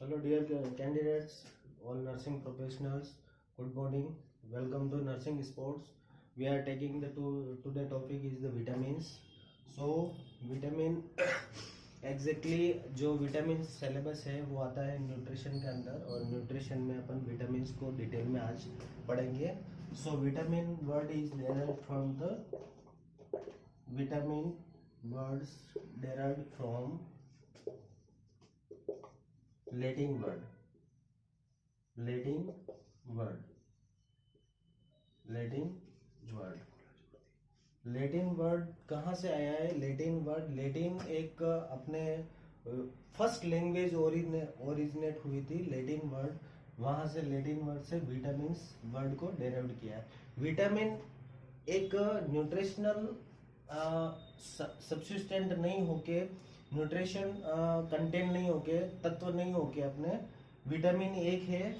Hello, dear candidates, all nursing professionals. Good morning. Welcome to Nursing Sports. We are taking the today topic is the vitamins. So vitamin exactly जो vitamin syllabus है वो आता है nutrition के अंदर, और nutrition में अपन vitamins को डिटेल में आज पढ़ेंगे. So vitamin word is derived from the vitamin words derived from Latin word. Latin word कहाँ से आया है? लैटिन एक अपने फर्स्ट लैंग्वेज ओरिजिनेट हुई थी. लैटिन वर्ड, वहां से लैटिन वर्ड से विटामिन वर्ड को डेराइव किया है. विटामिन एक न्यूट्रिशनल सब्सिस्टेंट नहीं होके, न्यूट्रिशन कंटेंट नहीं होके, तत्व नहीं होके अपने विटामिन एक है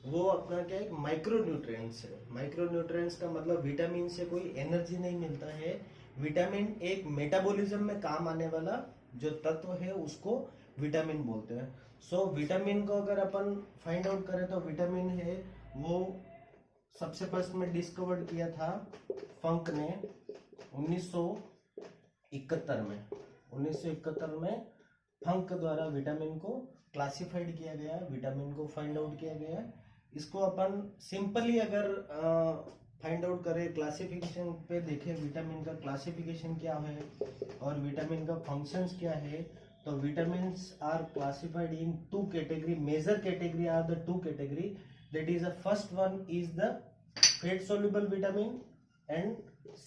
वो अपना क्या है, माइक्रो न्यूट्रिएंट्स है. माइक्रो न्यूट्रिएंट्स का मतलब विटामिन से कोई एनर्जी नहीं मिलता है. विटामिन एक मेटाबॉलिज्म में काम आने वाला जो तत्व है उसको विटामिन बोलते हैं. सो विटामिन को अगर अपन फाइंड आउट करें तो विटामिन है वो सबसे फर्स्ट में डिस्कवर्ड किया था फंक ने 1971 में फंक द्वारा विटामिन को क्लासिफाइड किया गया, विटामिन को फाइंड आउट किया गया. इसको अपन सिंपली अगर फाइंड आउट करें, क्लासिफिकेशन पे देखें विटामिन का क्लासिफिकेशन क्या है और विटामिन का फंक्शंस क्या है, तो vitamins are classified in two category. Major category are the two category, that is the first one is the fat soluble vitamin and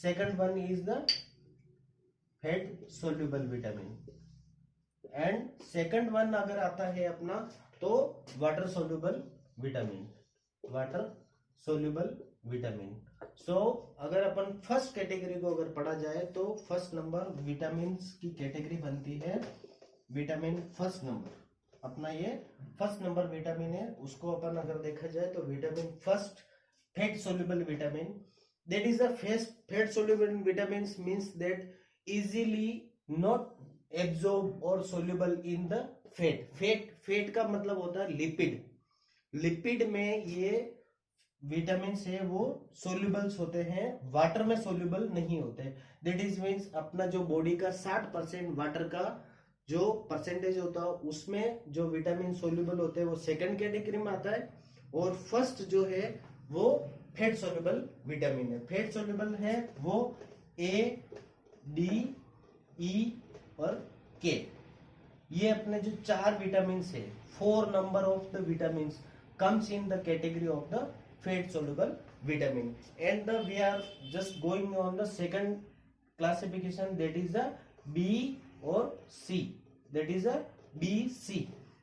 second one is the fat soluble vitamin, and second one अगर आता है अपना तो water soluble vitamin. सो अगर अपन first category को अगर पढ़ा जाए तो फर्स्ट नंबर विटामिन की कैटेगरी बनती है विटामिन. फर्स्ट नंबर अपना ये फर्स्ट नंबर विटामिन है. उसको अपन अगर देखा जाए तो vitamin first fat soluble vitamin, that is the fat soluble vitamin means that easily not absorb और soluble in the fat. Fat का मतलब होता है लिपिड में ये विटामिन है वो सोल्यूबल्स होते हैं, वाटर में सोल्यूबल नहीं होते. दैट इज मीन्स अपना जो बॉडी का 60% वाटर का जो परसेंटेज होता है उसमें जो विटामिन सोल्यूबल होते हैं वो सेकंड कैटेगरी में आता है, और फर्स्ट जो है वो फैट सोल्यूबल विटामिन है. फैट सोल्यूबल है वो ए, डी, ई और के, ये अपने जो 4 विटामिन है, 4 number of the vitamin comes in the category of the fat soluble vitamin. And we are just going on the second classification, that is a B or C, that is a B, C.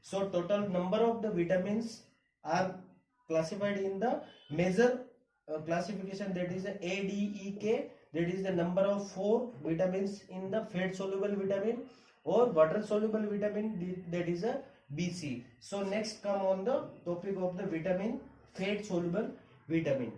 So total number of the vitamins are classified in the major classification, that is a A, D, E, K, that is the number of 4 vitamins in the fat soluble vitamin or water soluble vitamin, that is a BC. So next come on the topic of the vitamin, fat soluble vitamin.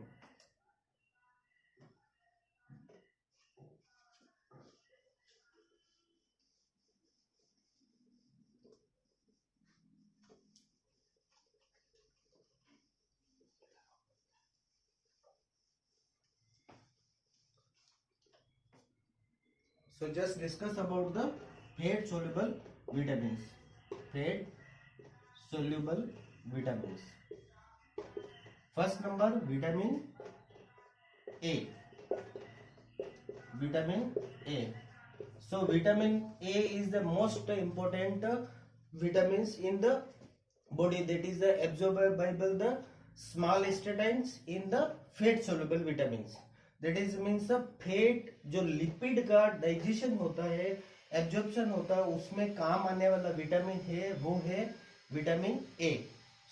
So just discuss about the fat soluble vitamins. Fat soluble vitamins. First number vitamin A. So vitamin A is the most important vitamins in the body, that is the absorbed by the small statins in the fat soluble vitamins. That is means the fat जो lipid का digestion होता है, absorption होता है, उसमें काम आने वाला विटामिन है वो है vitamin A.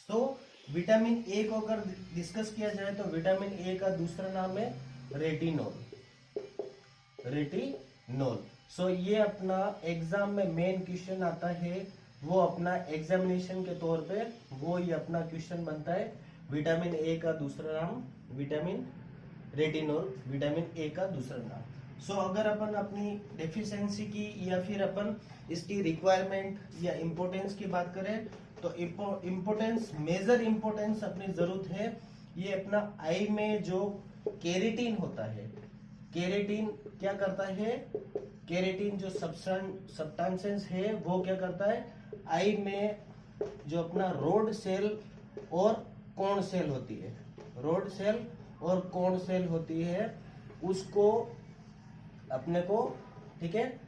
So vitamin A को अगर डिस्कस किया जाए तो विटामिन ए का दूसरा नाम है रेटिनोल. सो ये अपना एग्जाम में मेन क्वेश्चन आता है, वो अपना एग्जामिनेशन के तौर पे वो ये अपना क्वेश्चन बनता है. विटामिन ए का दूसरा नाम विटामिन रेटिनोल, विटामिन ए का दूसरा नाम. सो अगर अपन अपनी डेफिशिएंसी की या फिर अपन इसकी रिक्वायरमेंट या इम्पोर्टेंस की बात करें तो इम्पोर्टेंस, मेजर इम्पोर्टेंस अपनी जरूरत है ये अपना आई में जो केरेटिन होता है। केरेटिन क्या करता है, केरेटिन जो सब्सटेंस है वो क्या करता है, आई में जो अपना रोड सेल और कोन सेल होती है, रोड सेल और कोन सेल होती है, उसको अपने को, ठीक है,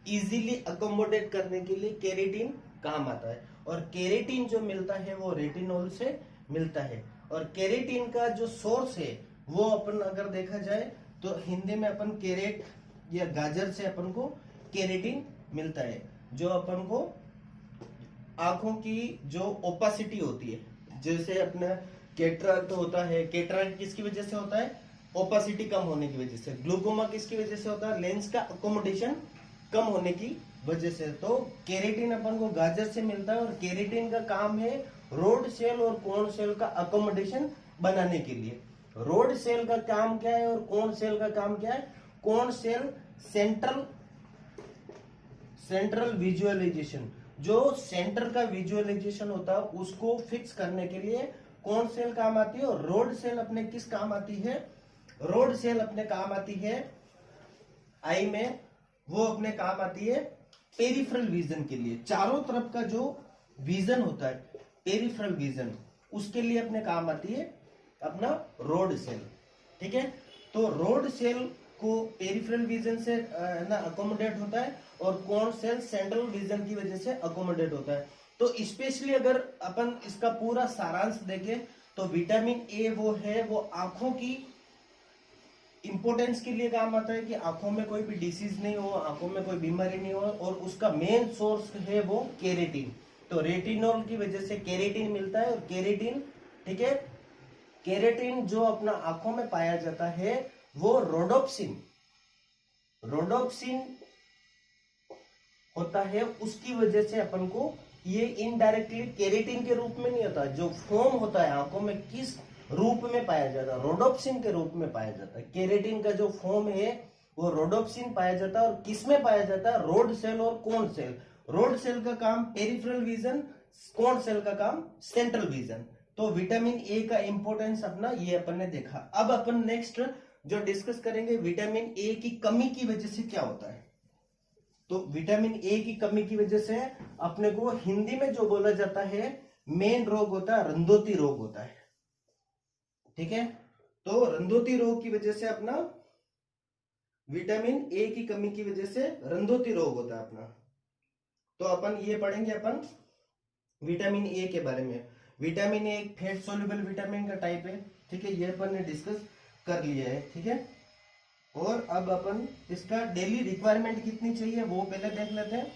इजीली अकोमोडेट करने के लिए केरेटिन काम आता है। और केरेटिन जो मिलता है वो रेटिनॉल से मिलता है। और केरेटिन का जो सोर्स है वो अपन अगर देखा जाए तो हिंदी में अपन केरेट या गाजर से अपन को केरेटिन मिलता है, जो अपन को आंखों की जो ओपासिटी होती है, जैसे अपना कैटरेक्ट होता है, कैटरेक्ट किसकी वजह से होता है, ओपासिटी कम होने की वजह से। ग्लूकोमा किसकी वजह से होता है, लेंस का अकोमोडेशन कम होने की वजह से। तो केरेटिन अपन को गाजर से मिलता है और केरेटिन का काम है रोड सेल और कोन सेल का अकोमोडेशन बनाने के लिए। रोड सेल का काम क्या है और कोन सेल का काम क्या है, कोन सेल सेंट्रल विजुअलाइजेशन, जो सेंटर का विजुअलाइजेशन होता है उसको फिक्स करने के लिए कोन सेल काम आती है। और रोड सेल अपने किस काम आती है, रोड सेल अपने काम आती है आई में, वो अपने काम आती है पेरिफेरल विजन के लिए। चारों तरफ का जो विजन होता है पेरिफेरल विजन, उसके लिए अपने काम आती है अपना रोड सेल, ठीक है। तो रोड सेल को पेरिफेरल विजन से ना अकोमोडेट होता है और कोन सेल सेंट्रल विजन की वजह से अकोमोडेट होता है। तो स्पेशली अगर अपन इसका पूरा सारांश देखें तो विटामिन ए वो है, वो आंखों की इंपोर्टेंस के लिए काम आता है कि आंखों में कोई भी डिसीज नहीं हो, आंखों में कोई बीमारी नहीं हो, और उसका मेन सोर्स है वो केरेटिन। तो रेटिनॉल की वजह से केरेटिन मिलता है। और केरेटिन, ठीक है, केरेटिन जो अपना आंखों में पाया जाता है वो रोडोप्सिन होता है, उसकी वजह से अपन को ये इनडायरेक्टली केरेटिन के रूप में नहीं होता, जो फोम होता है आंखों में किस रूप में पाया जाता है, रोडोप्सिन के रूप में पाया जाता है। केरेटिन का जो फॉर्म है वो रोडोप्सिन पाया जाता है। और किसमें पाया जाता है, रोड सेल और कोन सेल। रोड सेल का काम पेरिफेरल विजन, कोन सेल का काम सेंट्रल विजन। तो विटामिन ए का इंपॉर्टेंस अपना ये अपन ने देखा। अब अपन नेक्स्ट जो डिस्कस करेंगे विटामिन ए की कमी की वजह से क्या होता है। तो विटामिन ए की कमी की वजह से अपने को हिंदी में जो बोला जाता है मेन रोग होता है रंधोती रोग होता है, ठीक है। तो रंधोती रोग की वजह से अपना विटामिन ए की कमी की वजह से रंधोती रोग होता है अपना। तो अपन ये पढ़ेंगे अपन विटामिन ए के बारे में। विटामिन ए एक फैट सोल्यूबल विटामिन का टाइप है, ठीक है, ये अपन ने डिस्कस कर लिया है, ठीक है। और अब अपन इसका डेली रिक्वायरमेंट कितनी चाहिए वो पहले देख लेते हैं।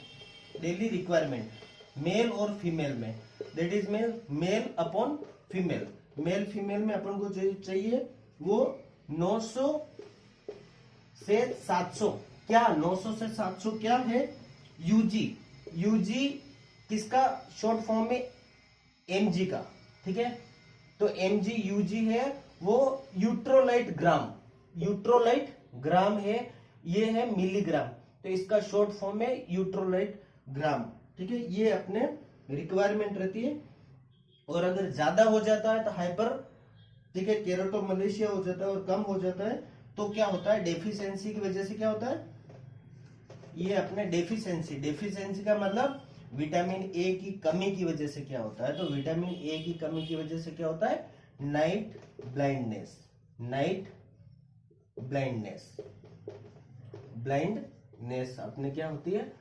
डेली रिक्वायरमेंट मेल और फीमेल में, that is male upon female. Male female में अपन को जो चाहिए वो 900 से 700, क्या 900 से 700 क्या है, यूजी किसका शॉर्ट फॉर्म में, एमजी का, ठीक है। तो एमजी यूजी है वो यूट्रोलाइट ग्राम है, ये है मिलीग्राम, तो इसका शॉर्ट फॉर्म है यूट्रोलाइट ग्राम, ठीक है। ये अपने रिक्वायरमेंट रहती है। और अगर ज्यादा हो जाता है तो हाइपर, ठीक है, केरोटोमलेशिया हो जाता है। और कम हो जाता है तो क्या होता है, डेफिशिएंसी की वजह से क्या होता है, ये अपने डेफिशिएंसी का मतलब विटामिन ए की कमी की वजह से क्या होता है। तो विटामिन ए की कमी की वजह से क्या होता है, नाइट ब्लाइंडनेस अपने क्या होती है,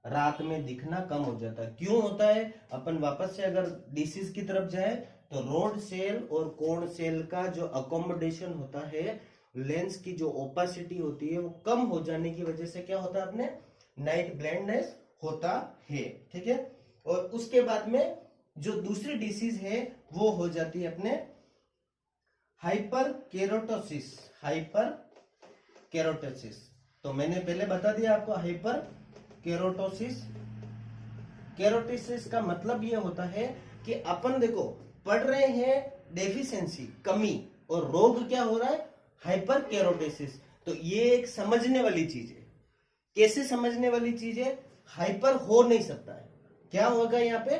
रात में दिखना कम हो जाता है। क्यों होता है, अपन वापस से अगर डिसीज की तरफ जाए तो रोड सेल और कोन सेल का जो अकोमोडेशन होता है, लेंस की जो ओपासिटी होती है वो कम हो जाने की वजह से क्या होता है, अपने नाइट ब्लाइंडनेस होता है, ठीक है। और उसके बाद में जो दूसरी डिसीज है वो हो जाती है अपने हाइपर केरोटोसिस। तो मैंने पहले बता दिया आपको हाइपर केरोटोसिस का मतलब ये होता है कि अपन देखो पढ़ रहे हैं डेफिशिएंसी कमी, और रोग क्या हो रहा है, हाइपर केरोटोसिस। तो ये एक समझने वाली चीज है। कैसे समझने वाली चीज है? हाइपर हो नहीं सकता है, क्या होगा यहाँ पे?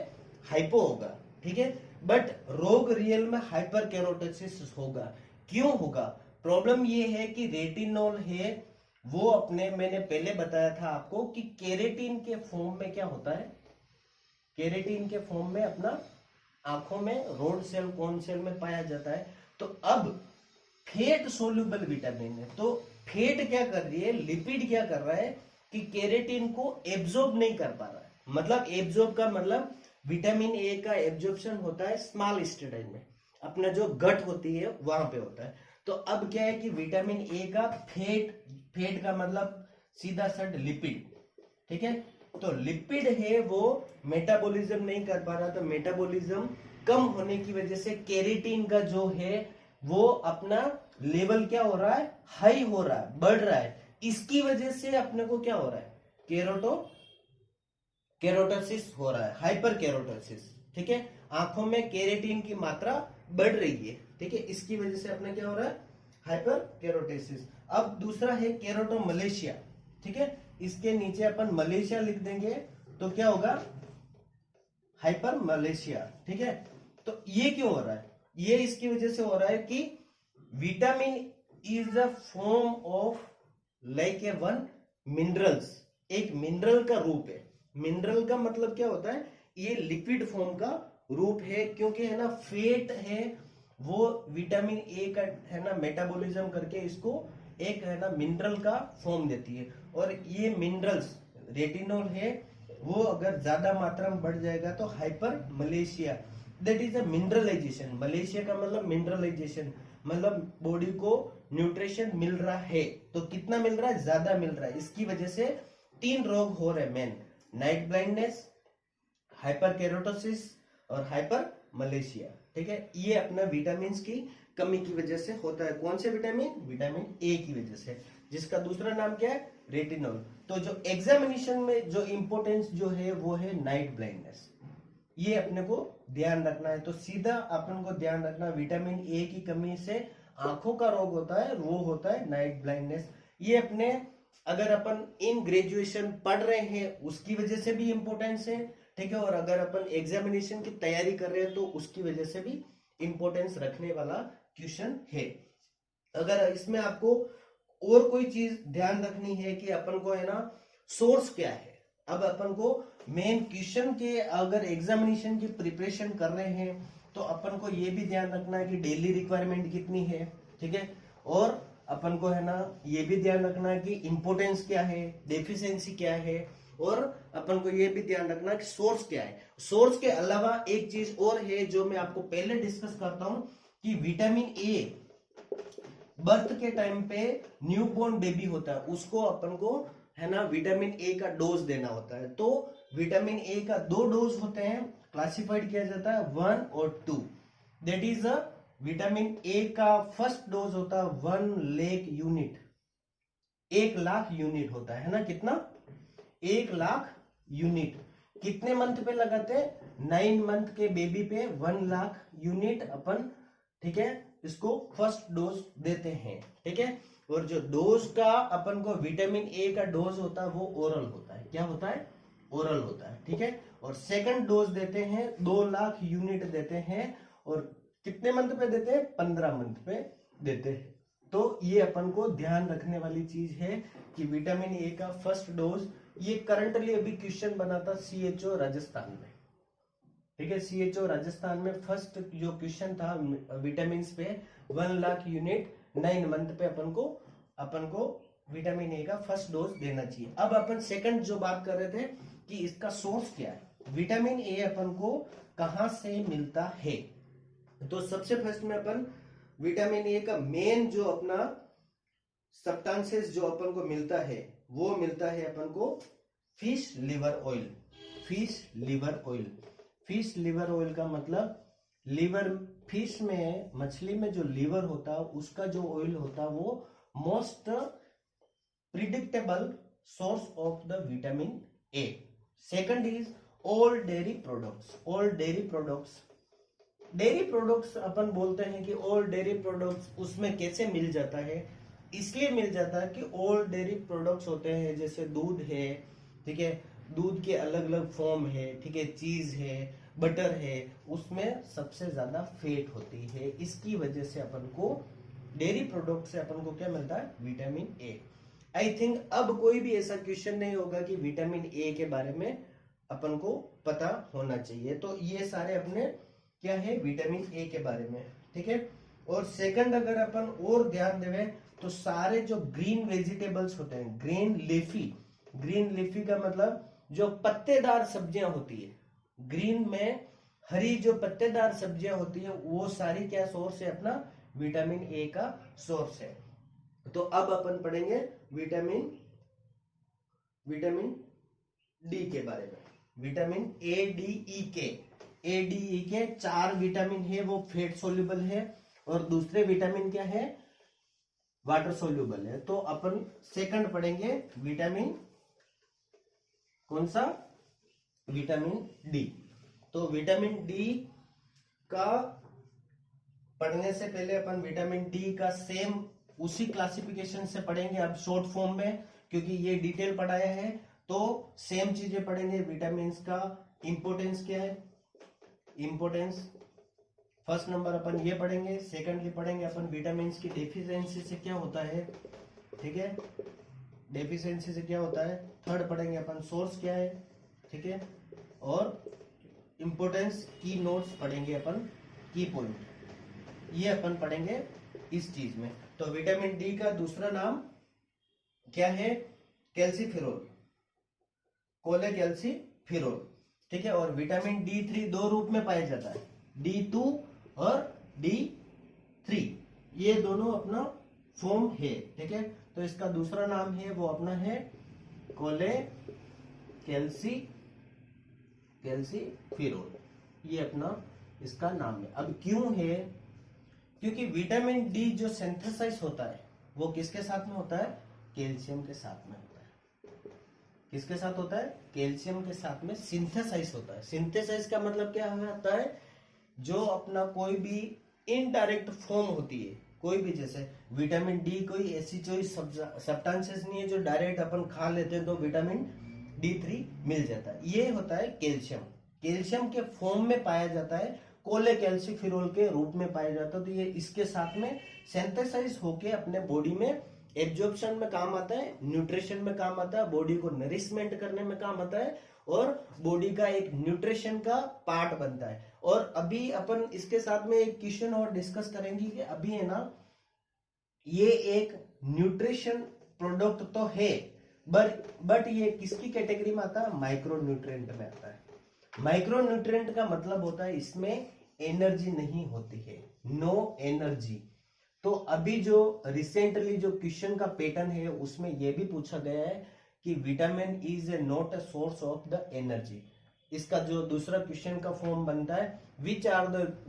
हाइपो होगा, ठीक है। बट रोग रियल में हाइपर केरोटोसिस होगा। क्यों होगा? प्रॉब्लम ये है कि रेटिनॉल है वो अपने, मैंने पहले बताया था आपको कि केरेटिन के फॉर्म में क्या होता है, केरेटिन के फॉर्म में अपना आंखों में रोड सेल कोन सेल में पाया जाता है। तो अब फैट सोल्यूबल विटामिन है, तो फैट क्या कर रही है, लिपिड क्या कर रहा है कि केरेटिन को एब्जॉर्ब नहीं कर पा रहा है। मतलब एब्जॉर्ब का मतलब विटामिन ए का एब्जॉर्प्शन होता है स्मॉल इंटेस्टाइन में, अपना जो गट होती है वहां पे होता है। तो अब क्या है कि विटामिन ए का फैट का मतलब सीधा सट लिपिड, ठीक है। तो लिपिड है वो मेटाबॉलिज्म नहीं कर पा रहा, तो मेटाबॉलिज्म कम होने की वजह से केरेटिन का जो है वो अपना लेवल क्या हो रहा है, हाई हो रहा है, बढ़ रहा है। इसकी वजह से अपने को क्या हो रहा है, केरोटोसिस हो रहा है, हाइपर केरोटोसिस, ठीक है। आंखों में केरेटिन की मात्रा बढ़ रही है, ठीक है, इसकी वजह से अपना क्या हो रहा है, हाइपर केरोटोसिस। अब दूसरा है केरोटोमलेशिया, ठीक है, इसके नीचे अपन मलेशिया लिख देंगे तो क्या होगा, हाइपर मलेशिया, ठीक है। तो ये क्यों हो रहा है? ये इसकी वजह से हो रहा है कि vitamin is a form of like a one minerals, एक मिनरल का रूप है। मिनरल का मतलब क्या होता है, ये लिक्विड फॉर्म का रूप है, क्योंकि है ना फैट है वो विटामिन ए का है ना मेटाबॉलिज्म करके इसको एक है ना मिनरल का फॉर्म देती है। और ये मिनरल्स रेटिनॉल है वो अगर ज्यादा मात्रा में बढ़ जाएगा तो hyper Malaysia, that is a mineralisation. Malaysia का मतलब मिनरलाइजेशन, मतलब बॉडी को न्यूट्रिशन मिल रहा है, तो कितना मिल रहा है, ज्यादा मिल रहा है। इसकी वजह से 3 रोग हो रहे मेन, नाइट ब्लाइंडनेस, हाइपर केरोटोसिस और हाइपर मलेशिया, ठीक है। ये अपना विटामिन की कमी की वजह से होता है। कौन से विटामिन? विटामिन ए की वजह से, जिसका दूसरा नाम क्या है, रेटिनॉल। तो जो एग्जामिनेशन में जो इंपॉर्टेंस जो है वो है नाइट ब्लाइंडनेस, ये अपने को ध्यान रखना है। तो सीधा अपन को ध्यान रखना, विटामिन ए की कमी से आंखों का रोग होता है, वो होता है नाइट ब्लाइंडनेस। ये अपने अगर अपन इन ग्रेजुएशन पढ़ रहे हैं उसकी वजह से भी इंपॉर्टेंस है, ठीक है। और अगर अपन एग्जामिनेशन की तैयारी कर रहे हैं तो उसकी वजह से भी इंपॉर्टेंस रखने वाला क्वेश्चन है। अगर इसमें आपको और कोई चीज ध्यान रखनी है कि अपन को है ना सोर्स क्या है। अब अपन को मेन क्वेश्चन के अगर एग्जामिनेशन की प्रिपरेशन कर रहे हैं तो अपन को ये भी ध्यान रखना है कि डेली रिक्वायरमेंट कितनी है, ठीक है। और अपन को है ना ये भी ध्यान रखना है कि इंपॉर्टेंस क्या है, डेफिशिएंसी क्या है, और अपन को ये भी ध्यान रखना कि सोर्स क्या है। सोर्स के अलावा एक चीज और है जो मैं आपको पहले डिस्कस करता हूं कि विटामिन ए बर्थ के टाइम पे न्यूबॉर्न बेबी होता है, उसको अपन को है ना विटामिन ए का डोज देना होता है। तो विटामिन ए का 2 डोज होते हैं, क्लासिफाइड किया जाता है 1 और 2। That is a vitamin A का फर्स्ट डोज होता है 1 लाख यूनिट, 1 लाख यूनिट होता है ना, कितना, 1 लाख यूनिट। कितने मंथ पे लगाते हैं, 9 मंथ के बेबी पे 1 लाख यूनिट अपन, ठीक है, इसको फर्स्ट डोज देते हैं, ठीक है। और जो डोज का अपन को विटामिन ए का डोज होता है वो ओरल होता है, क्या होता है, ओरल होता है, ठीक है। और सेकंड डोज देते हैं 2 लाख यूनिट देते हैं, और कितने मंथ पे देते हैं, 15 मंथ पे देते हैं। तो ये अपन को ध्यान रखने वाली चीज है कि विटामिन ए का फर्स्ट डोज, ये करंटली अभी क्वेश्चन बना था सीएचओ राजस्थान में, ठीक है। सीएचओ राजस्थान में फर्स्ट जो क्वेश्चन था विटामिन पे 1 लाख यूनिट 9 मंथ पे अपन को विटामिन ए का फर्स्ट डोज देना चाहिए। अब अपन सेकंड जो बात कर रहे थे कि इसका सोर्स क्या है, विटामिन ए अपन को कहां से मिलता है। तो सबसे फर्स्ट में अपन विटामिन ए का मेन जो अपना सब्सटेंसेस जो अपन को मिलता है वो मिलता है अपन को fish liver oil. Fish liver oil, fish liver oil का मतलब लिवर, फिश में, मछली में जो लिवर होता है उसका जो ऑयल होता है वो most predictable source of the vitamin A. Second is all dairy products. All dairy products, dairy products अपन बोलते हैं कि ऑल डेयरी प्रोडक्ट्स, उसमें कैसे मिल जाता है, इसलिए मिल जाता है कि ऑल डेयरी प्रोडक्ट्स होते हैं, जैसे दूध है, ठीक है, दूध के अलग अलग फॉर्म है, ठीक है, चीज है, बटर है, उसमें सबसे ज्यादा फैट होती है। इसकी वजह से अपन को डेयरी प्रोडक्ट से अपन को क्या मिलता है, विटामिन ए। आई थिंक अब कोई भी ऐसा क्वेश्चन नहीं होगा कि विटामिन ए के बारे में अपन को पता होना चाहिए। तो ये सारे अपने क्या है, विटामिन ए के बारे में, ठीक है। और सेकंड अगर अपन और ध्यान देवे तो सारे जो ग्रीन वेजिटेबल्स होते हैं, ग्रीन लीफी का मतलब जो पत्तेदार सब्जियां होती है, ग्रीन में हरी जो पत्तेदार सब्जियां होती है, वो सारी क्या सोर्स है, अपना विटामिन ए का सोर्स है। तो अब अपन पढ़ेंगे विटामिन डी के बारे में। विटामिन ए डी ई के 4 विटामिन है, वो फैट सोल्यूबल है, और दूसरे विटामिन क्या है, वाटर सोल्यूबल है। तो अपन सेकंड पढ़ेंगे विटामिन, कौन सा, विटामिन डी। तो विटामिन डी का पढ़ने से पहले अपन विटामिन डी का सेम उसी क्लासिफिकेशन से पढ़ेंगे, अब शॉर्ट फॉर्म में, क्योंकि ये डिटेल पढ़ाया है तो सेम चीजें पढ़ेंगे। विटामिन का इंपोर्टेंस क्या है, इंपोर्टेंस फर्स्ट नंबर अपन ये पढ़ेंगे। सेकंडली पढ़ेंगे अपन विटामिन की डेफिशिएंसी से क्या होता है, ठीक है, डेफिशिएंसी से क्या होता है। थर्ड पढ़ेंगे अपन सोर्स क्या है, ठीक है, और इंपोर्टेंस की नोट्स पढ़ेंगे अपन, की पॉइंट, ये अपन पढ़ेंगे इस चीज में। तो विटामिन डी का दूसरा नाम क्या है, कैल्सीफेरोल, कोलेकैल्सीफेरोल, ठीक है। और विटामिन D3 दो रूप में पाया जाता है, D2 और D3, ये दोनों अपना फॉर्म है, ठीक है। तो इसका दूसरा नाम है वो अपना है कोलेकैल्सीफेरोल, ये अपना इसका नाम है। अब क्यों है, क्योंकि विटामिन डी जो सिंथेसाइज होता है वो किसके साथ में होता है, कैल्शियम के साथ में होता है। किसके साथ होता है, कैल्शियम के साथ में सिंथेसाइज होता है। सिंथेसाइज का मतलब क्या होता है, जो अपना कोई भी इनडायरेक्ट फॉर्म होती है, कोई भी, जैसे विटामिन डी कोई ऐसी कोई सब्सटेंसेस नहीं है जो डायरेक्ट अपन खा लेते हैं तो विटामिन D3 मिल जाता है। ये होता है कैल्शियम, कैल्शियम के फॉर्म में पाया जाता है, कोलेकैल्सीफेरोल के रूप में पाया जाता है। तो ये इसके साथ में सिंथेसाइज होके अपने बॉडी में एब्जॉर्प्शन में काम आता है, न्यूट्रिशन में काम आता है, बॉडी को नरिशमेंट करने में काम आता है, और बॉडी का एक न्यूट्रिशन का पार्ट बनता है। और अभी अपन इसके साथ में एक क्वेश्चन और डिस्कस करेंगे कि अभी है ना, ये एक न्यूट्रिशन प्रोडक्ट तो है, बट ये किसकी कैटेगरी में आता है, माइक्रो न्यूट्रिएंट में आता है। माइक्रो न्यूट्रिएंट का मतलब होता है इसमें एनर्जी नहीं होती है, नो एनर्जी। तो अभी जो रिसेंटली जो क्वेश्चन का पैटर्न है उसमें यह भी पूछा गया है कि vitamin is a not a source of the energy. इसका जो दूसरा क्वेश्चन का फॉर्म बनता है, which are the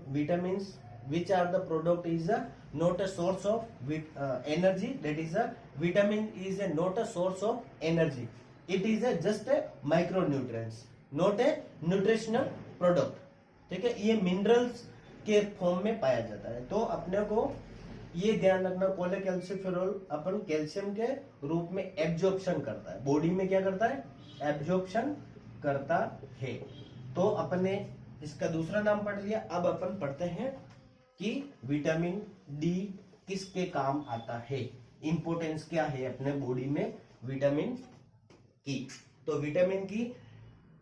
vitamins, which are the product is a not a source of energy, that is a vitamin is a not a source of energy, it is a just a micro nutrients, not a nutritional product, ठीक है। ये minerals के form में पाया जाता है। तो अपने को ये ध्यान रखना, कोलेकैल्सीफेरोल अपन कैल्शियम के रूप में एब्जॉर्प्शन करता है, बॉडी में क्या करता है, एब्जॉर्प्शन करता है। तो अपन ने इसका दूसरा नाम पढ़ लिया। अब अपन पढ़ते हैं कि विटामिन डी किसके काम आता है, इंपोर्टेंस क्या है अपने बॉडी में विटामिन की। तो विटामिन की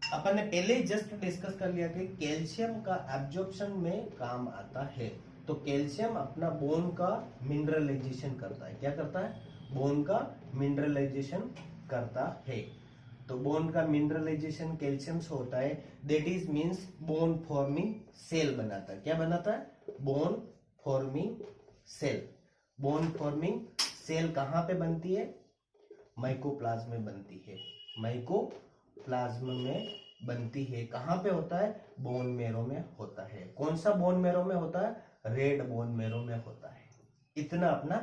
अपन ने पहले ही जस्ट डिस्कस कर लिया कि कैल्शियम का एब्जॉर्प्शन में काम आता है। तो कैल्शियम अपना बोन का मिनरलाइजेशन करता है, क्या करता है, बोन का मिनरलाइजेशन करता है। तो बोन का मिनरलाइजेशन कैल्शियम से होता है, that is means bone forming cell बनाता है। क्या बनाता है, bone forming cell. Bone forming cell कहां पे बनती है, माइकोप्लाज्म में बनती है, माइकोप्लाज्म में बनती है। कहां पे होता है, बोन मैरो में होता है। कौन सा बोन मैरो में होता है, रेड बोन मैरो में होता है। इतना अपना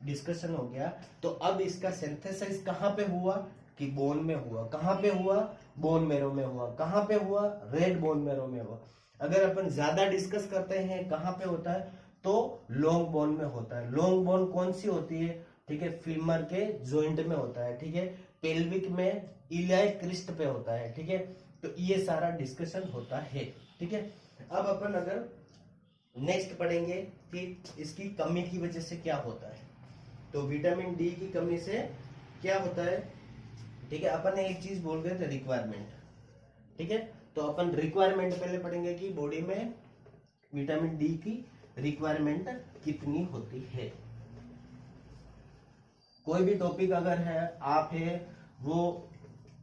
डिस्कशन हो गया। तो अब इसका सिंथेसाइज कहां पे हुआ, कि बोन में हुआ। कहां पे हुआ, बोन मैरो में हुआ। कहां पे हुआ, रेड बोन मैरो में हुआ। अगर अपन ज्यादा डिस्कस करते हैं कहां पे होता है, तो लॉन्ग बोन में होता है। लॉन्ग बोन कौन सी होती है, ठीक है, फीमर के जॉइंट में होता है, ठीक है, पेल्विक में इलियाक क्रिस्ट पे होता है, ठीक है। तो ये सारा डिस्कशन होता है, ठीक है। अब अपन अगर नेक्स्ट पढ़ेंगे कि इसकी कमी की वजह से क्या होता है, तो विटामिन डी की कमी से क्या होता है, ठीक है। अपन ने एक चीज बोल रहे थे, रिक्वायरमेंट, ठीक है। तो अपन रिक्वायरमेंट पहले पढ़ेंगे कि बॉडी में विटामिन डी की रिक्वायरमेंट कितनी होती है। कोई भी टॉपिक अगर है, आप है वो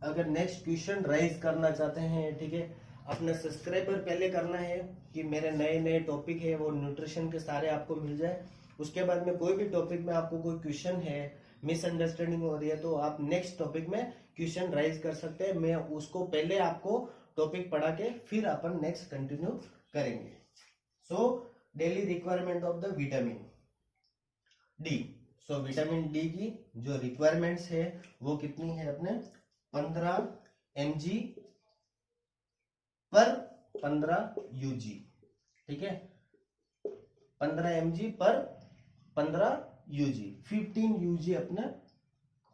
अगर नेक्स्ट क्वेश्चन राइज करना चाहते हैं, ठीक है, अपना सब्सक्राइबर पहले करना है कि मेरे नए नए टॉपिक है वो न्यूट्रिशन के सारे आपको मिल जाए। उसके बाद में कोई भी टॉपिक में आपको कोई क्वेश्चन है, मिसअंडरस्टैंडिंग हो रही है, तो आप नेक्स्ट टॉपिक में क्वेश्चन राइज कर सकते हैं। मैं उसको पहले आपको टॉपिक पढ़ा के फिर अपन नेक्स्ट कंटिन्यू करेंगे। So daily requirement of the vitamin D. So vitamin D की जो रिक्वायरमेंट्स है वो कितनी है अपने 15 mg पर 15 ug, ठीक है, 15 mg पर 15 ug, 15 ug अपना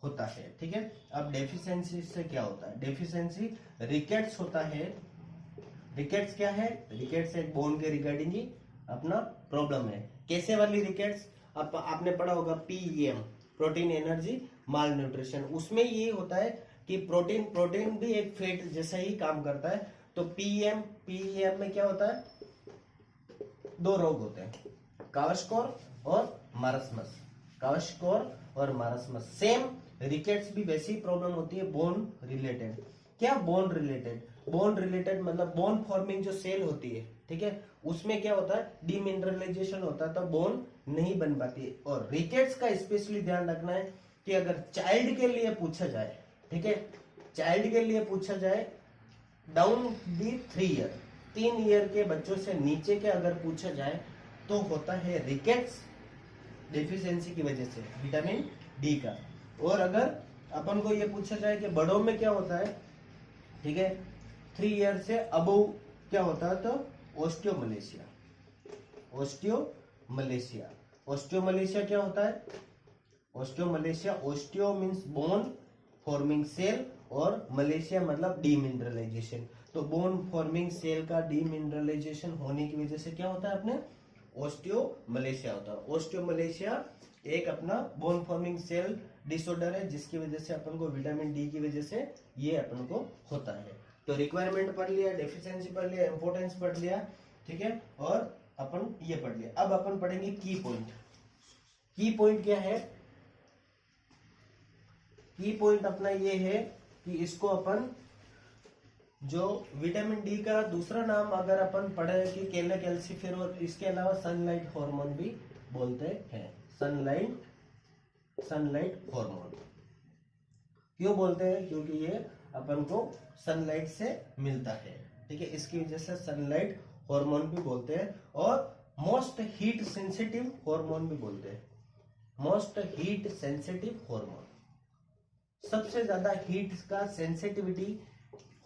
होता है, ठीक है। अब डेफिशिएंसी से क्या होता है, डेफिशिएंसी रिकेट्स होता है। रिकेट्स क्या है, रिकेट्स एक बोन के रिगार्डिंग ही अपना प्रॉब्लम है। कैसे वाली रिकेट्स, आपने पढ़ा होगा पीईएम, प्रोटीन एनर्जी माल न्यूट्रिशन, उसमें ये होता है कि प्रोटीन भी एक फैट जैसा ही काम करता है। तो पीईएम में क्या होता है, दो रोग होते हैं, क्वाशकोर और मारस्मस, क्वाशकोर और मारस्मस। सेम रिकेट्स भी वैसी प्रॉब्लम होती है, बोन रिलेटेड। क्या बोन रिलेटेड, बोन रिलेटेड मतलब बोन फॉर्मिंग जो सेल होती है, ठीक है, उसमें क्या होता है, डीमिनरलाइजेशन होता है, तो बोन नहीं बन पाती है। और रिकेट्स का स्पेशली ध्यान रखना है कि अगर चाइल्ड के लिए पूछा जाए, ठीक है, चाइल्ड के लिए पूछा जाए डाउन दी 3 ईयर, 3 ईयर के बच्चों से नीचे के अगर पूछा जाए तो होता है रिकेट्स डेफिशिएंसी की वजह से विटामिन डी का। और अगर अपन को ये पूछा जाए कि बड़ों में क्या होता है, ठीक है, 3 ईयर से अबव क्या होता है, तो ऑस्टियोमलेशिया। ऑस्टियोमलेशिया, ऑस्टियोमलेशिया क्या होता है, osteomalacia, osteo means bone forming cell और मलेशिया मतलब डीमिनरलाइजेशन। तो बोन फॉर्मिंग सेल का डीमिनरलाइजेशन होने की वजह से क्या होता है, अपने ऑस्टियोमलेशिया होता है। ऑस्टियोमलेशिया एक अपना बोन फॉर्मिंग सेल डिसऑर्डर है जिसकी वजह से अपन को विटामिन डी की वजह से ये अपन को होता है। तो रिक्वायरमेंट पढ़ लिया, डेफिशिएंसी पढ़ लिया, इंपोर्टेंस पढ़ लिया, ठीक है, और अपन ये पढ़ लिया। अब अपन पढ़ेंगे की पॉइंट। की पॉइंट क्या है, की पॉइंट अपना ये है कि इसको अपन जो विटामिन डी का दूसरा नाम अगर अपन पढ़े कि केला कैल्सिफेरॉल, इसके अलावा सनलाइट हार्मोन भी बोलते हैं। सनलाइट हार्मोन क्यों बोलते हैं, क्योंकि ये अपन को सनलाइट से मिलता है, ठीक है, इसकी वजह से सनलाइट हार्मोन भी बोलते हैं। और मोस्ट हीट सेंसिटिव हार्मोन भी बोलते हैं, मोस्ट हीट सेंसिटिव हार्मोन, सबसे ज्यादा हीट का सेंसिटिविटी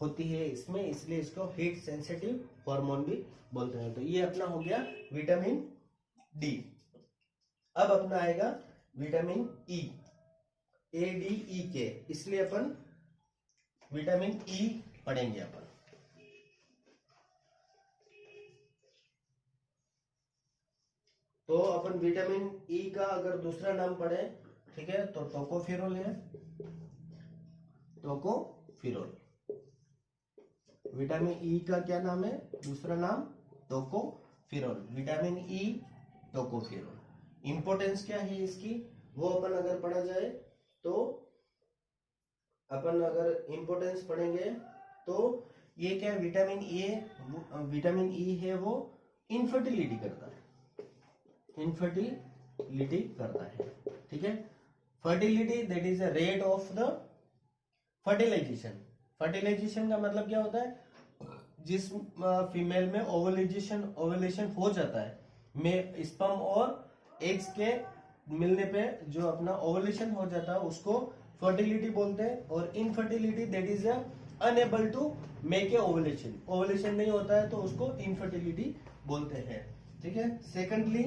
होती है इसमें, इसलिए इसको हीट सेंसिटिव हार्मोन भी बोलते हैं। तो ये अपना हो गया विटामिन डी। अब अपना आएगा विटामिन ई, ADEK, इसलिए अपन विटामिन ई पढ़ेंगे अपन। तो अपन विटामिन ई का अगर दूसरा नाम पढ़े, ठीक है, तो टोकोफेरोल है, टोकोफेरोल। विटामिन ई का क्या नाम है, दूसरा नाम tocopherol, vitamin E tocopherol. Importance क्या है इसकी, वो अपन अगर पढ़ा जाए तो अपन अगर इंपॉर्टेंस पढ़ेंगे तो ये क्या, विटामिन ई है वो इनफर्टिलिटी करता है, इनफर्टिलिटी करता है, ठीक है। Fertility that is the rate of the fertilisation. Fertilisation का मतलब क्या होता है, जिस फीमेल में ओवुलेशन हो जाता है, में स्पर्म और एग्स के मिलने पे जो अपना ओवुलेशन हो जाता है उसको फर्टिलिटी बोलते हैं। और infertility that is unable to make a ovulation, ovulation नहीं होता है तो उसको इनफर्टिलिटी बोलते हैं। ठीक है। सेकंडली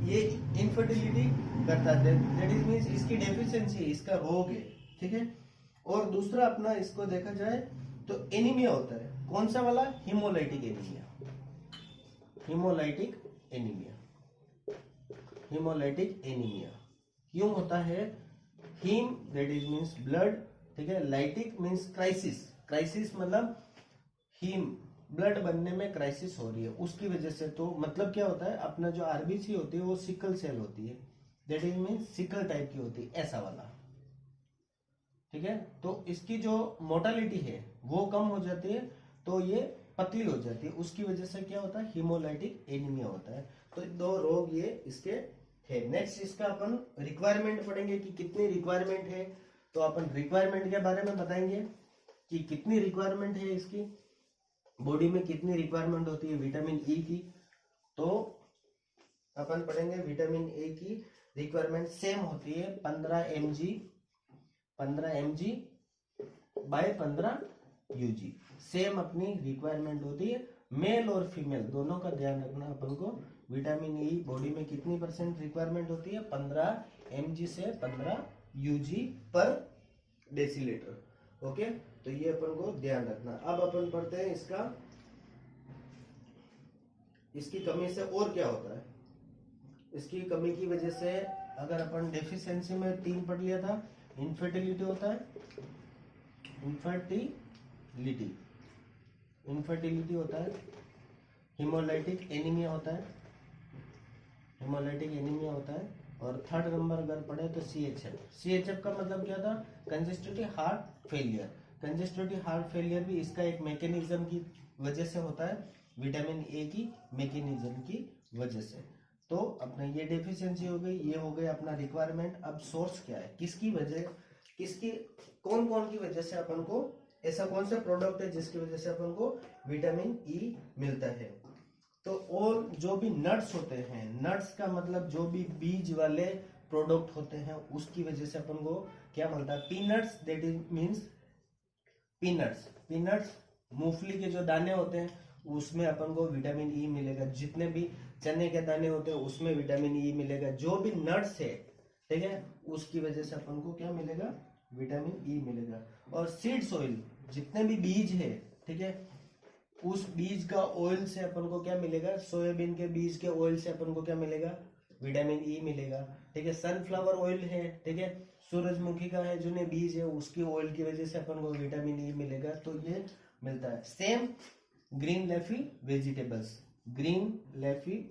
ये इनफर्टिलिटी करता है, दैट इज मीन्स इसकी डेफिशिएंसी, इसका रोग है, ठीक है। और दूसरा अपना इसको देखा जाए तो एनीमिया होता है, कौन सा वाला, haemolytic anaemia, haemolytic anaemia, haemolytic anaemia क्यों होता है, haem that is means blood, ठीक है, लाइटिक मीन्स क्राइसिस, क्राइसिस मतलब हीम ब्लड बनने में क्राइसिस हो रही है उसकी वजह से। तो मतलब क्या होता है, अपना जो आरबीसी होती है वो सिकल सेल होती है, that is means sickle type की होती है, ऐसा वाला, ठीक है। तो इसकी जो मोर्टालिटी है वो कम हो जाती है, तो ये पतली हो जाती है, उसकी वजह से क्या होता है, हीमोलाइटिक एनीमिया होता है। तो दो रोग ये इसके है। नेक्स्ट इसका अपन रिक्वायरमेंट पढ़ेंगे कि कितनी रिक्वायरमेंट है, तो अपन रिक्वायरमेंट के बारे में बताएंगे कि कितनी रिक्वायरमेंट है इसकी, बॉडी में कितनी रिक्वायरमेंट होती है विटामिन ई की। तो अपन पढ़ेंगे विटामिन ए की रिक्वायरमेंट सेम होती है 15 mg बाय 15 यूजी, सेम अपनी रिक्वायरमेंट होती है। मेल और फीमेल दोनों का ध्यान रखना अपन को, विटामिन ई बॉडी में कितनी परसेंट रिक्वायरमेंट होती है, 15 mg से 15 यूजी पर डेसीलीटर, ओके। तो ये अपन को ध्यान रखना। अब अपन पढ़ते हैं इसका, इसकी कमी से और क्या होता है। इसकी कमी की वजह से अगर अपन डेफिशिएंसी में 3 पढ़ लिया था, इनफर्टिलिटी होता है, इनफर्टिलिटी होता है, हीमोलाइटिक एनीमिया होता है, हीमोलाइटिक एनीमिया होता है, और थर्ड नंबर अगर पढ़े तो CHF का मतलब क्या था, congestive heart failure. Congestive heart failure भी इसका एक मैकेनिज्म की वजह से होता है, विटामिन ए की मैकेनिज्म की वजह से। तो अपना ये डेफिशिएंसी हो गई, ये हो गया अपना रिक्वायरमेंट। अब सोर्स क्या है, किसकी वजह, किसकी कौन कौन की वजह से अपन को, ऐसा कौन सा प्रोडक्ट है जिसकी वजह से अपन को विटामिन ई मिलता है। तो और जो भी नट्स होते हैं, नट्स का मतलब जो भी बीज वाले प्रोडक्ट होते हैं उसकी वजह से अपन को क्या मिलता है, peanuts, that is means peanuts मूंगफली के जो दाने होते हैं उसमें अपन को विटामिन ई मिलेगा, जितने भी चने के दाने होते हैं उसमें विटामिन ई मिलेगा, जो भी नट्स है, ठीक है, उसकी वजह से अपन को क्या मिलेगा, विटामिन ई मिलेगा। और सीड्स ऑयल, जितने भी बीज है, ठीक है, उस बीज का ऑयल से अपन को क्या मिलेगा, सोयाबीन के बीज के ऑयल से अपन को क्या मिलेगा, विटामिन ई मिलेगा, ठीक है। सनफ्लावर ऑयल है, ठीक है, सूरजमुखी का है जो ने बीज है, उसकी ऑयल की वजह से अपन को विटामिन ई मिलेगा। तो ये मिलता है। सेम ग्रीन लेफी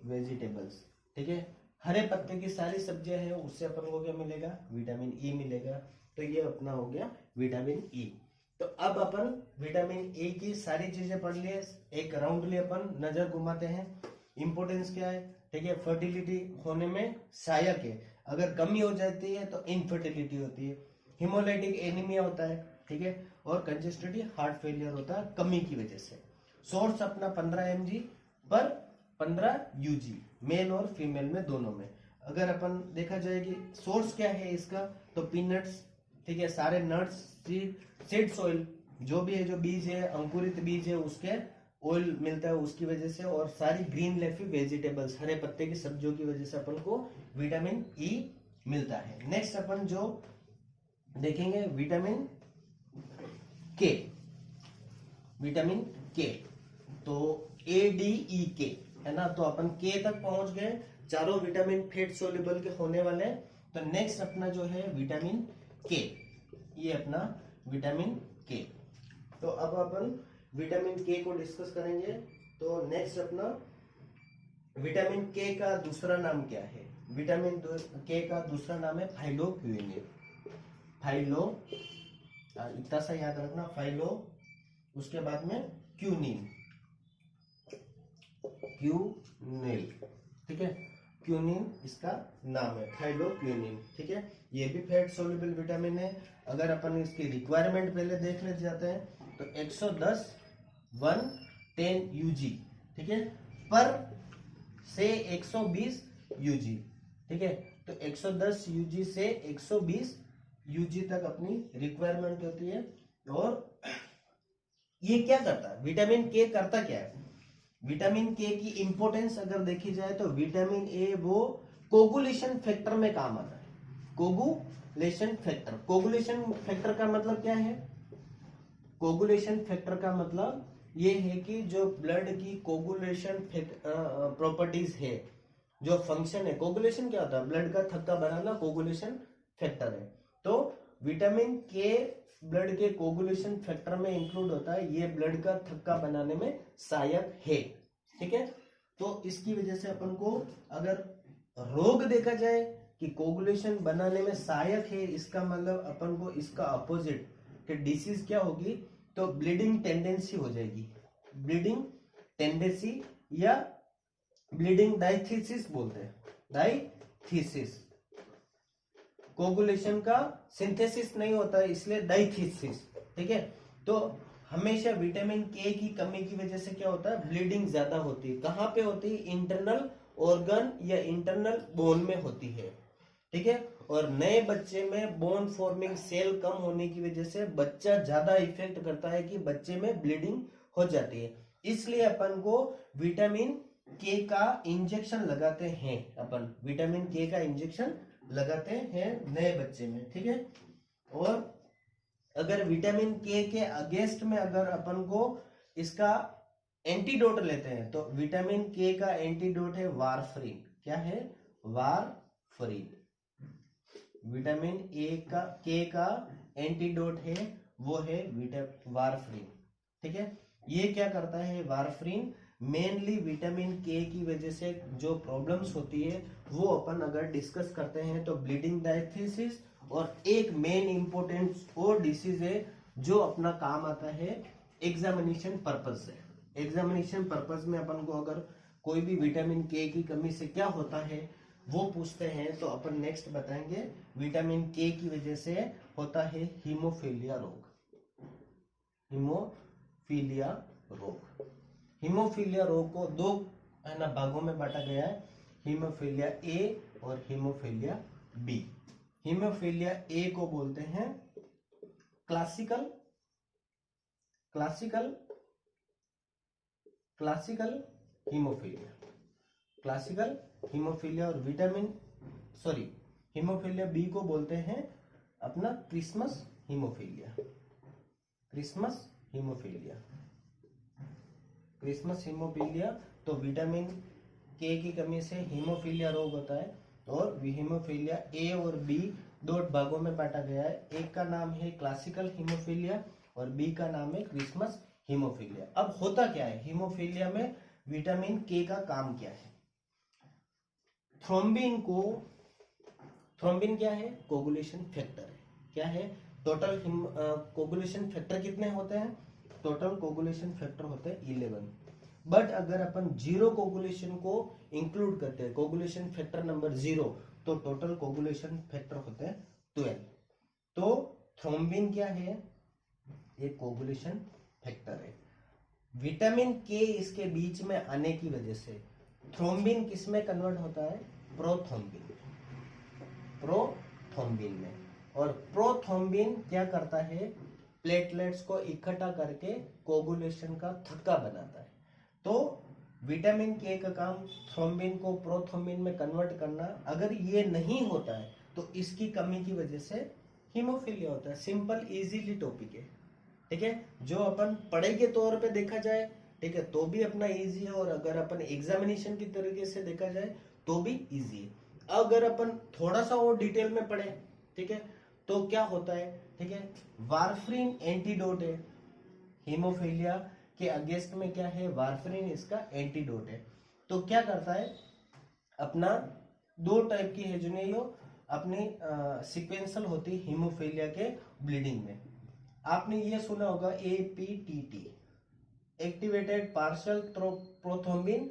वेजिटेबल्स, ठीक है, हरे पत्ते की सारी सब्जियां हैं, उससे अपन को क्या मिलेगा, विटामिन ई मिलेगा। तो ये अपना हो गया विटामिन ई। तो अब अपन विटामिन ए की सारी चीजें पढ़ लिए, एक राउंडली अपन नजर घुमाते हैं। इंपोर्टेंस क्या है, ठीक है, फर्टिलिटी होने में सहायक है, अगर कमी हो जाती है तो इनफर्टिलिटी होती है, हीमोलाइटिक एनीमिया होता है, ठीक है, और कंजेस्टिव हार्ट फेलियर होता है कमी की वजह से। सोर्स अपना 15 mg पर 15 यूजी, मेल और फीमेल में दोनों में। अगर अपन देखा जाए कि सोर्स क्या है इसका, तो पीनट्स, ठीक है, सारे नट्स, सीड्स ऑयल, जो भी है, जो बीज है, अंकुरित बीज है, उसके ऑयल मिलता है उसकी वजह से, और सारी ग्रीन लेफी वेजिटेबल्स, हरे पत्ते की सब्जियों की वजह से अपन को विटामिन ई मिलता है। नेक्स्ट अपन जो देखेंगे विटामिन के, तो ADEK है ना, तो अपन के तक पहुंच गए, चारों विटामिन फेट सोल्यूबल के होने वाले हैं। तो नेक्स्ट अपना जो है विटामिन के, ये अपना विटामिन के। तो अब अपन विटामिन के को डिस्कस करेंगे। तो नेक्स्ट अपना विटामिन के का दूसरा नाम क्या है, विटामिन के का दूसरा नाम है फाइलोक्विनिन। इतना सा याद रखना, फाइलो, उसके बाद में क्यूनिल, ठीक है, क्यूनिन इसका नाम है, थाइलोक्यूनिन, ठीक है। ये भी फैट सोल्यूबल विटामिन है। अगर अपन इसकी रिक्वायरमेंट पहले देख ले जाते हैं तो 110 110 यूजी, ठीक है, पर से 120 यूजी, ठीक है। तो 110 यूजी से 120 यूजी तक अपनी रिक्वायरमेंट होती है। और ये क्या करता है, विटामिन के करता क्या है, विटामिन के की इंपॉर्टेंस अगर देखी जाए तो विटामिन ए वो कोगुलेशन फैक्टर में काम आता है। कोगुलेशन फैक्टर, कोगुलेशन फैक्टर का मतलब क्या है? कोगुलेशन फैक्टर का मतलब ये है कि जो ब्लड की कोगुलेशन प्रॉपर्टीज है, जो फंक्शन है, कोगुलेशन क्या होता है? ब्लड का थक्का बनाना कोगुलेशन फैक्टर है। तो विटामिन के ब्लड के कोगुलेशन फैक्टर में इंक्लूड होता है, ये ब्लड का थक्का बनाने में सहायक है। ठीक है, तो इसकी वजह से अपन को अगर रोग देखा जाए कि कोगुलेशन बनाने में सहायक है, इसका मतलब अपन को इसका अपोजिट कि डिसीज क्या होगी, तो ब्लीडिंग टेंडेंसी हो जाएगी। ब्लीडिंग टेंडेंसी या ब्लीडिंग डायथीसिस बोलते हैं, डायथीसिस। कोगुलेशन का सिंथेसिस नहीं होता है इसलिए डायथीसिस। ठीक है, तो हमेशा विटामिन के की कमी की वजह से क्या होता है? ब्लीडिंग ज्यादा होती है। कहां पे होती है? इंटरनल ऑर्गन या इंटरनल बोन में होती है। ठीक है, और नए बच्चे में बोन फॉर्मिंग सेल कम होने की वजह से बच्चा ज्यादा इफेक्ट करता है कि बच्चे में ब्लीडिंग हो जाती है। इसलिए अपन को विटामिन के का इंजेक्शन लगाते हैं, अपन विटामिन के का इंजेक्शन लगाते हैं नए बच्चे में। ठीक है, और अगर विटामिन के अगेंस्ट में अगर अपन को इसका एंटीडोट लेते हैं तो विटामिन के का एंटीडोट है वारफरीन। क्या है? वारफरीन। विटामिन के का एंटीडोट है वो है वारफरीन। ठीक है, ये क्या करता है? वारफरीन मेनली विटामिन के की वजह से जो प्रॉब्लम्स होती है वो अपन अगर डिस्कस करते हैं तो ब्लीडिंग डायथीसिस और एक मेन इंपॉर्टेंट और डिसीज है जो अपना काम आता है एग्जामिनेशन पर्पज से। एग्जामिनेशन पर्पज में अपन को अगर कोई भी विटामिन के की कमी से क्या होता है वो पूछते हैं तो अपन नेक्स्ट बताएंगे विटामिन के की वजह से होता है हीमोफीलिया रोग। हीमोफीलिया रोग, हीमोफीलिया रोग को दो है ना भागों में बांटा गया है, हीमोफीलिया ए और हीमोफीलिया बी। हीमोफीलिया ए को बोलते हैं classical classical classical haemophilia, classical haemophilia. और हीमोफीलिया बी को बोलते हैं अपना Christmas haemophilia. Christmas haemophilia, Christmas haemophilia. तो विटामिन के की कमी से हीमोफीलिया रोग होता है और हीमोफीलिया ए और बी दो भागों में बांटा गया है। एक का नाम है क्लासिकल हीमोफीलिया और बी का नाम है क्रिसमस हीमोफीलिया। अब होता क्या है हीमोफीलिया में? विटामिन के का काम क्या है? थ्रोम्बिन क्या है? कोगुलेशन फैक्टर है। क्या है? टोटल कोगुलेशन फैक्टर कितने होते हैं? टोटल कोगुलेशन फैक्टर होते हैं 11। बट अगर अपन जीरो कोगुलेशन को इंक्लूड करते हैं, कोगुलेशन फैक्टर नंबर 0, तो टोटल कोगुलेशन फैक्टर होते हैं 12। तो थ्रोम्बिन क्या है? एक कोगुलेशन फैक्टर है। विटामिन के इसके बीच में आने की वजह से थ्रोम्बिन किस में कन्वर्ट होता है? प्रोथ्रोम्बिन में। और प्रोथ्रोम्बिन क्या करता है? प्लेटलेट्स को इकट्ठा करके कोगुलेशन का थक्का बनाता है। तो विटामिन के का काम थ्रोम्बिन को प्रोथ्रोम्बिन में कन्वर्ट करना। अगर ये नहीं होता है तो इसकी कमी की वजह से हीमोफीलिया होता है। सिंपल इजीली टॉपिक है। ठीक है, जो अपन पढ़ाई के तौर पे देखा जाए, ठीक है, तो भी अपना इजी है, और अगर अपन एग्जामिनेशन की तरीके से देखा जाए तो भी इजी है। अगर अपन थोड़ा सा और डिटेल में पढ़े, ठीक है, तो क्या होता है? ठीक है, वारफरीन एंटीडोट है हीमोफीलिया के अगेंस्ट में। क्या है? वारफरीन इसका एंटीडोट है। तो क्या करता है? अपना दो टाइप की है जो अपनी सिक्वेंसल होती हीमोफीलिया के ब्लीडिंग में। आपने ये सुना होगा APTT, activated partial prothrombin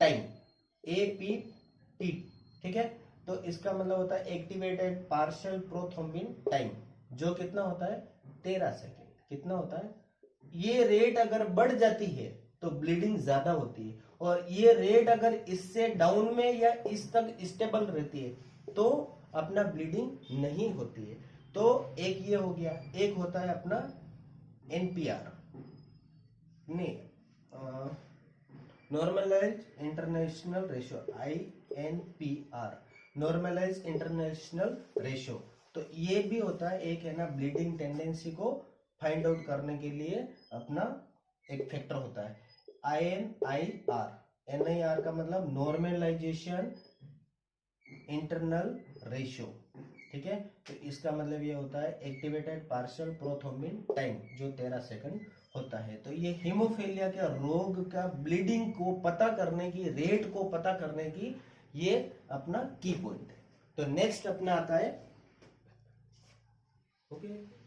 time, APTT। ठीक है, तो इसका मतलब होता है एक्टिवेटेड पार्शियल प्रोथ्रोम्बिन टाइम, जो कितना होता है? 13 सेकेंड। कितना होता है? ये रेट अगर बढ़ जाती है तो ब्लीडिंग ज्यादा होती है, और ये रेट अगर इससे डाउन में या इस तक स्टेबल रहती है तो अपना ब्लीडिंग नहीं होती है। तो एक ये हो गया। एक होता है अपना NPR, नहीं normalise international ratio, INPR, normalise international ratio. तो ये भी होता है एक है ना ब्लीडिंग टेंडेंसी को फाइंड आउट करने के लिए अपना एक फैक्टर होता है। NIR, NIR का मतलब नॉर्मलाइजेशन इंटरनल रेशियो, ठीक है। तो इसका मतलब ये होता है एक्टिवेटेड पार्शियल प्रोथ्रोम्बिन टाइम, जो 13 सेकंड होता है। तो ये हीमोफीलिया के रोग का ब्लीडिंग को पता करने की, रेट को पता करने की ये अपना की पॉइंट है। तो नेक्स्ट अपना आता है, ओके।